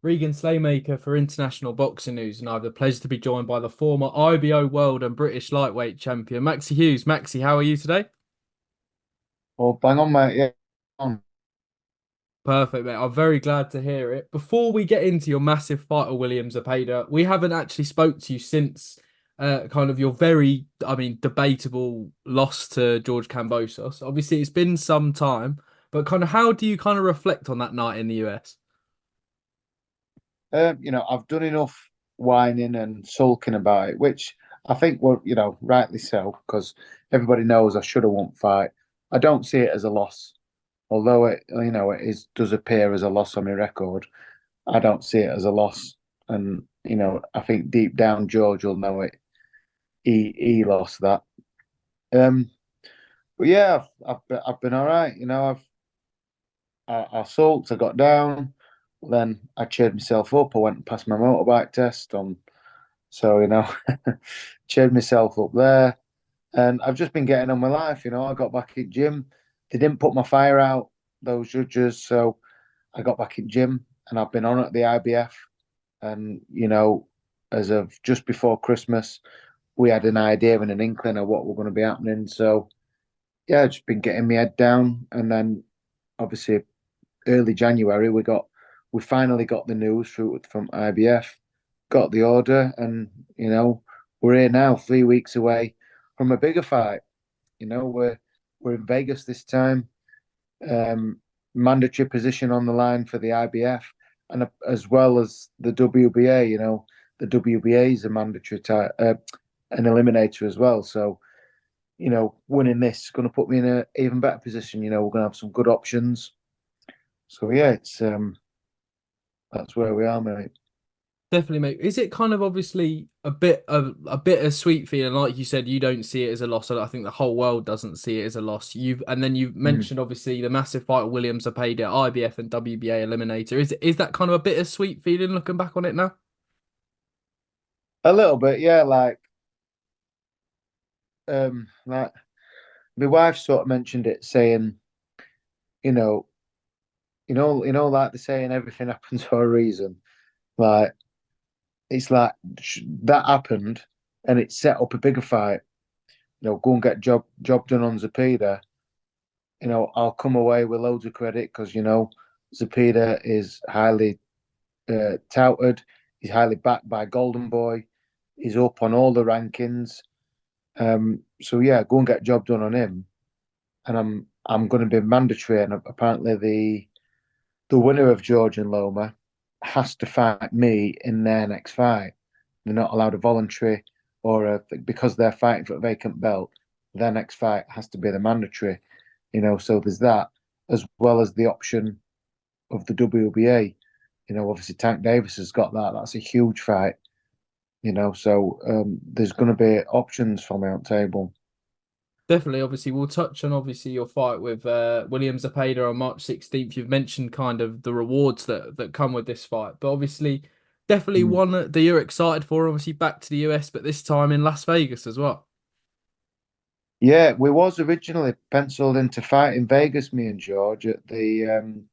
Regan Slaymaker for International Boxing News, and I have the pleasure to be joined by the former IBO World and British Lightweight Champion, Maxi Hughes. Maxi, how are you today? Oh, bang on, mate. Yeah. Perfect, mate. I'm very glad to hear it. Before we get into your massive fight with William Zepeda, we haven't actually spoke to you since kind of your very, debatable loss to George Kambosos. Obviously, it's been some time, but kind of how do you kind of reflect on that night in the US? I've done enough whining and sulking about it, which I think rightly so, because everybody knows I should have won fight. I don't see it as a loss, although it does appear as a loss on my record. I don't see it as a loss, and I think deep down George will know it. He lost that. Um, but yeah, I've been all right. I sulked, I got down, then I cheered myself up. I went and passed my motorbike test on, so cheered myself up there, and I've just been getting on my life. I got back in gym. They didn't put my fire out, those judges, so I got back in gym, and I've been on at the IBF, and as of just before Christmas, we had an idea and an inkling of what were going to be happening. So yeah, just been getting my head down, and then obviously early January, we finally got the news from IBF, got the order, and we're here now, 3 weeks away from a bigger fight. We're in Vegas this time, um, mandatory position on the line for the IBF, and as well as the WBA. The WBA is a mandatory an eliminator as well. So winning this is going to put me in an even better position. We're going to have some good options. So yeah, it's that's where we are, mate. Definitely, mate. Is it kind of obviously a bittersweet feeling, like you said, you don't see it as a loss. I think the whole world doesn't see it as a loss. You've Mm. mentioned obviously the massive fight with William Zepeda, IBF and WBA eliminator. Is that kind of a bittersweet feeling looking back on it now? A little bit, yeah. Like my wife sort of mentioned it, saying, you know, like they're saying everything happens for a reason. Like it's like that happened, and it set up a bigger fight. Go and get job done on Zepeda. I'll come away with loads of credit because Zepeda is highly touted. He's highly backed by Golden Boy. He's up on all the rankings. So yeah, go and get job done on him, and I'm going to be mandatory. And apparently the winner of George and Loma has to fight me in their next fight. They're not allowed a voluntary because they're fighting for a vacant belt. Their next fight has to be the mandatory. So there's that as well as the option of the WBA. Obviously Tank Davis has got that. That's a huge fight. So there's going to be options for me on the table. Definitely, obviously, we'll touch on obviously your fight with William Zepeda on March 16th. You've mentioned kind of the rewards that come with this fight, but obviously, definitely Mm. one that you're excited for. Obviously, back to the US, but this time in Las Vegas as well. Yeah, we was originally penciled in to fight in Vegas, me and George, at the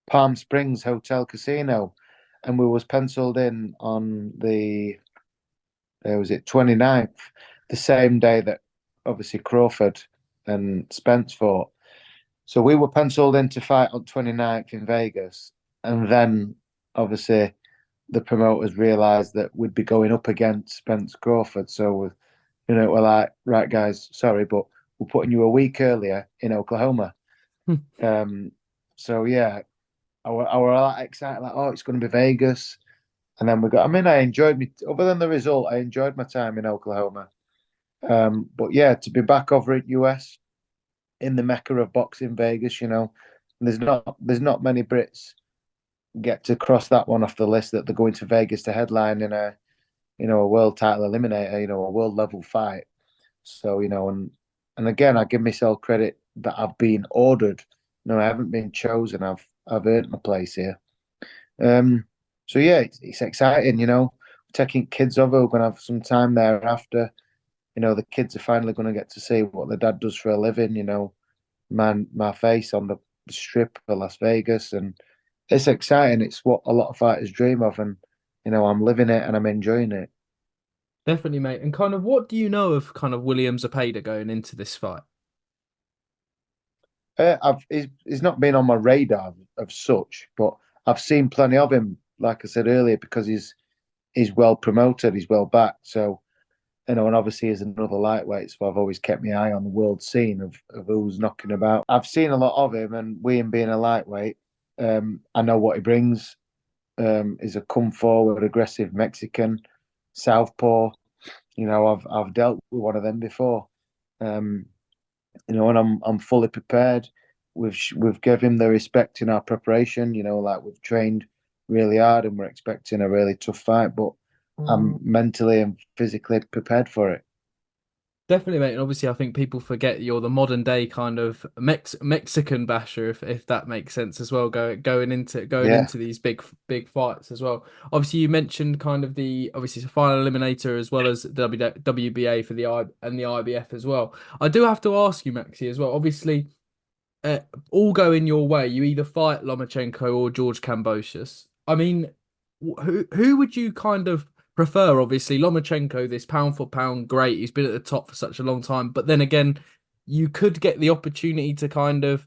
Palm Springs Hotel Casino, and we was penciled in on the was it 29th, the same day that obviously Crawford and Spence fought. So we were penciled in to fight on 29th in Vegas, and then obviously the promoters realised that we'd be going up against Spence Crawford. So we're like, right, guys, sorry, but we're putting you a week earlier in Oklahoma. Um, so yeah, I were like excited, like, oh, it's going to be Vegas. And then we got, I mean, I enjoyed me, other than the result, I enjoyed my time in Oklahoma. But yeah, to be back over at US in the mecca of boxing, Vegas, there's not many Brits get to cross that one off the list that they're going to Vegas to headline in a world title eliminator, a world level fight. So, and again, I give myself credit that I've been ordered. No, I haven't been chosen. I've earned my place here. Um, so yeah, it's exciting. Taking kids over. We're gonna have some time there after. The kids are finally gonna get to see what the dad does for a living. My face on the strip of Las Vegas, and it's exciting. It's what a lot of fighters dream of, and I'm living it and I'm enjoying it. Definitely, mate. And kind of what do you know of kind of William Zepeda going into this fight? He's not been on my radar of such, but I've seen plenty of him. Like I said earlier, because he's well promoted, he's well backed. So and obviously he's another lightweight, so I've always kept my eye on the world scene of who's knocking about. I've seen a lot of him, and with him being a lightweight, I know what he brings. He's a come forward, aggressive Mexican, southpaw. I've dealt with one of them before. Um, and I'm fully prepared. We've given him the respect in our preparation. Like we've trained really hard, and we're expecting a really tough fight. But I'm mentally and physically prepared for it. Definitely, mate. And obviously, I think people forget you're the modern day kind of Mexican basher, if that makes sense as well. Going Yeah. into these big fights as well. Obviously, you mentioned kind of obviously it's a final eliminator as well as the WBA for the I and the IBF as well. I do have to ask you, Maxi, as well. Obviously, uh, all going your way. You either fight Lomachenko or George Kambosos. I mean, who would you kind of prefer? Obviously, Lomachenko, this pound for pound great. He's been at the top for such a long time. But then again, you could get the opportunity to kind of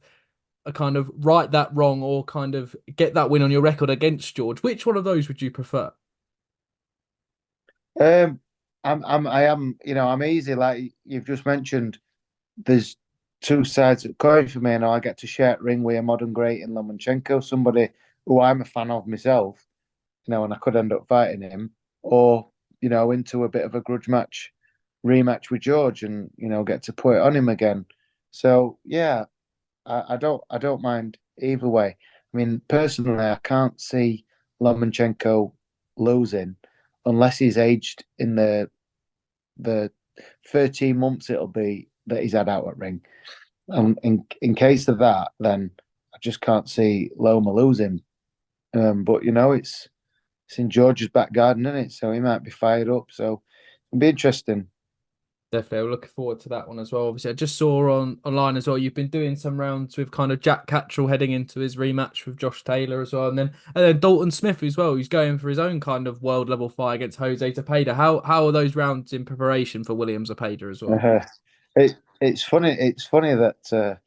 right that wrong or kind of get that win on your record against George. Which one of those would you prefer? Um, I'm easy. Like you've just mentioned, there's two sides of the coin for me. I get to share a ring with a modern great in Lomachenko, somebody who I'm a fan of myself. And I could end up fighting him, or into a bit of a grudge match, rematch with George, and get to put it on him again. So yeah, I don't mind either way. I mean, personally, I can't see Lomachenko losing unless he's aged in the 13 months it'll be that he's had out at ring. And in case of that, then I just can't see Loma losing. But it's in George's back garden, isn't it? So he might be fired up. So it'll be interesting. Definitely, I'm looking forward to that one as well. Obviously, I just saw online as well. You've been doing some rounds with kind of Jack Catterall heading into his rematch with Josh Taylor as well, and then Dalton Smith as well. Who's going for his own kind of world level fight against Jose Zepeda. How are those rounds in preparation for William Zepeda as well? Uh, it's funny. It's funny that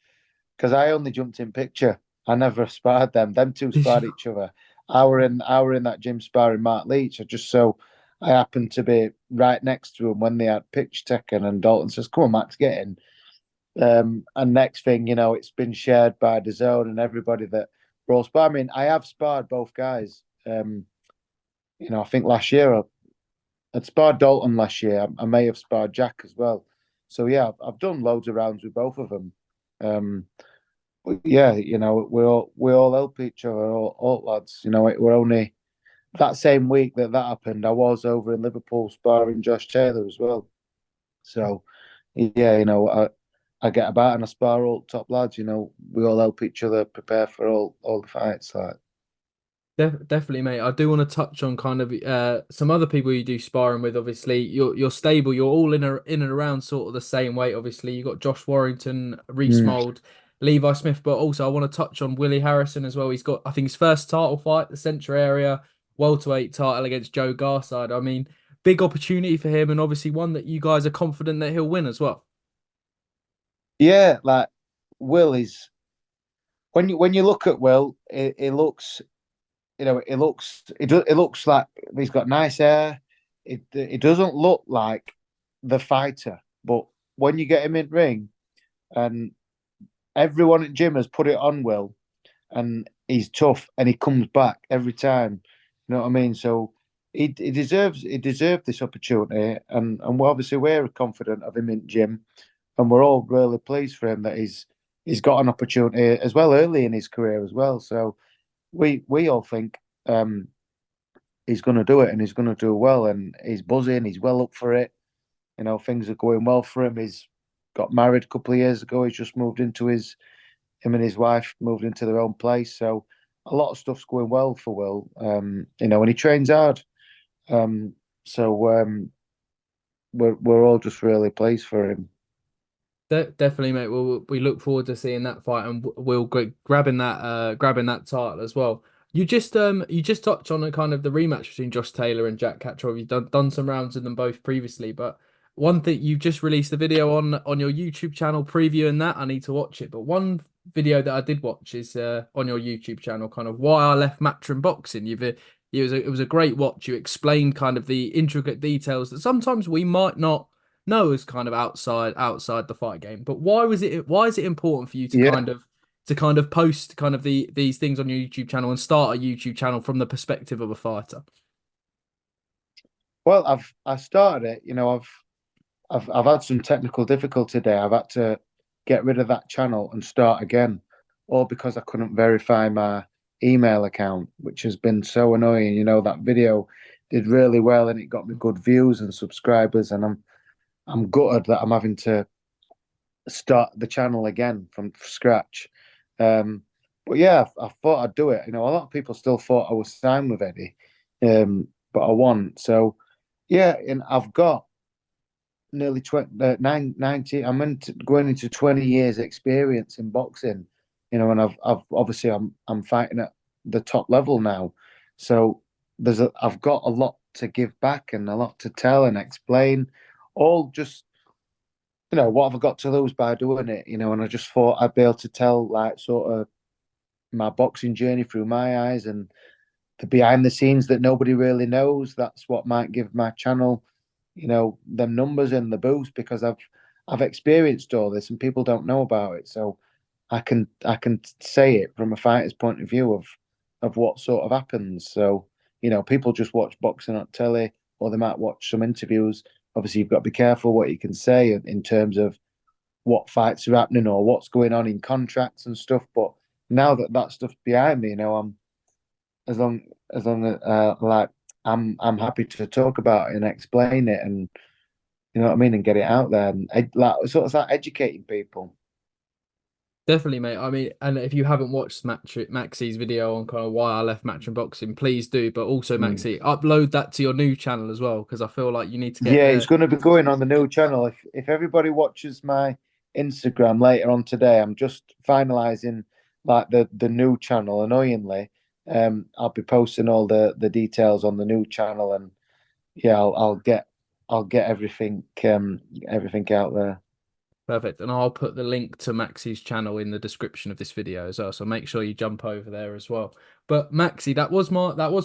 because I only jumped in picture. I never sparred them. Them two Did sparred you? each other. I were in that gym sparring Mark Leach. I happened to be right next to him when they had pitch taken, and Dalton says, "Come on, Max, get in." And next thing it's been shared by the zone and everybody that we're all sparring. I mean, I have sparred both guys. I think last year I'd sparred Dalton last year. I may have sparred Jack as well. So yeah, I've done loads of rounds with both of them. Um, but yeah, we all help each other, all lads. We're only that same week that happened. I was over in Liverpool sparring Josh Taylor as well. So yeah, I get about and I spar all top lads. We all help each other prepare for all the fights. Like Definitely, mate. I do want to touch on kind of some other people you do sparring with. Obviously, you're stable. You're all in and around sort of the same weight. Obviously, you got Josh Warrington, Reese mm. Mould, Levi Smith, but also I want to touch on Willie Harrison as well. He's got I think his first title fight, the Central Area welterweight title against Joe Garside. I mean, big opportunity for him, and obviously one that you guys are confident that he'll win as well. Yeah, like Will is when you look at Will, it looks it looks like he's got nice hair. It doesn't look like the fighter, but when you get him in ring and everyone at gym has put it on Will, and he's tough and he comes back every time. You know what I mean? So he deserved this opportunity, and we're confident of him in gym, and we're all really pleased for him that he's got an opportunity as well early in his career as well. So we all think he's going to do it and he's going to do well, and he's buzzing. He's well up for it. Things are going well for him. He's got married a couple of years ago. He's just moved into him and his wife moved into their own place. So a lot of stuff's going well for Will. And he trains hard. So we're all just really pleased for him. Definitely, mate. We look forward to seeing that fight, and we'll grabbing that title as well. You just touched on a kind of the rematch between Josh Taylor and Jack Catterall. You've done some rounds with them both previously, but one thing you've just released a video on your YouTube channel previewing that. I need to watch it. But one video that I did watch is on your YouTube channel, kind of why I left Matchroom Boxing. It was a great watch. You explained kind of the intricate details that sometimes we might not know as kind of outside the fight game. But why is it important for you Yeah. to kind of post kind of these things on your YouTube channel and start a YouTube channel from the perspective of a fighter? Well, I started it. I've had some technical difficulty there. I've had to get rid of that channel and start again, all because I couldn't verify my email account, which has been so annoying. That video did really well and it got me good views and subscribers, and I'm gutted that I'm having to start the channel again from scratch. Um, but yeah, I thought I'd do it. A lot of people still thought I was signed with Eddie, but I won. So yeah, and I've got nearly 20, 90. Going into 20 years experience in boxing, and I've obviously I'm fighting at the top level now. So I've got a lot to give back and a lot to tell and explain, all just what have I got to lose by doing it, and I just thought I'd be able to tell like sort of my boxing journey through my eyes and the behind the scenes that nobody really knows. That's what might give my channel, them numbers and the boost, because I've experienced all this and people don't know about it. So I can say it from a fighter's point of view of what sort of happens. So, people just watch boxing on telly or they might watch some interviews. Obviously, you've got to be careful what you can say in terms of what fights are happening or what's going on in contracts and stuff. But now that that stuff's behind me, I'm as long as like I'm happy to talk about it and explain it, and you know what I mean, and get it out there, and like sort of like educating people. Definitely, mate. I mean, and if you haven't watched Maxi's video on kind of why I left Matchroom Boxing, please do. But also, Mm. Maxi, upload that to your new channel as well, because I feel like you need to get Yeah, it's going to be going on the new channel. If everybody watches my Instagram later on today, I'm just finalizing like the new channel. Annoyingly, I'll be posting all the details on the new channel, and yeah, I'll get everything out there. perfect. And I'll put the link to Maxi's channel in the description of this video as well. So make sure you jump over there as well. But Maxi, that was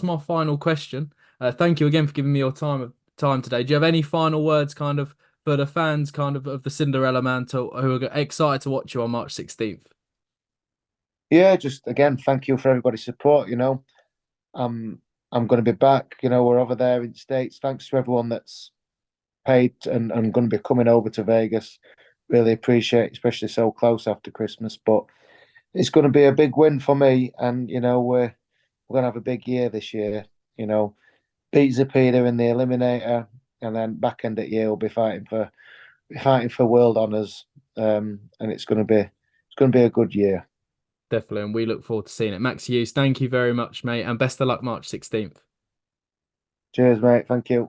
my final question. Thank you again for giving me your time today. Do you have any final words kind of for the fans kind of the Cinderella Man who are excited to watch you on March 16th? Yeah, just again, thank you for everybody's support. I'm I'm going to be back. We're over there in the States. Thanks to everyone that's paid and going to be coming over to Vegas. Really appreciate it, especially so close after Christmas. But it's going to be a big win for me, and we're going to have a big year this year. Beat Zepeda in the Eliminator, and then back end of the year we'll be fighting for world honors. And it's going to be a good year. Definitely, and we look forward to seeing it. Maxi Hughes, thank you very much, mate, and best of luck March 16th. Cheers, mate. Thank you.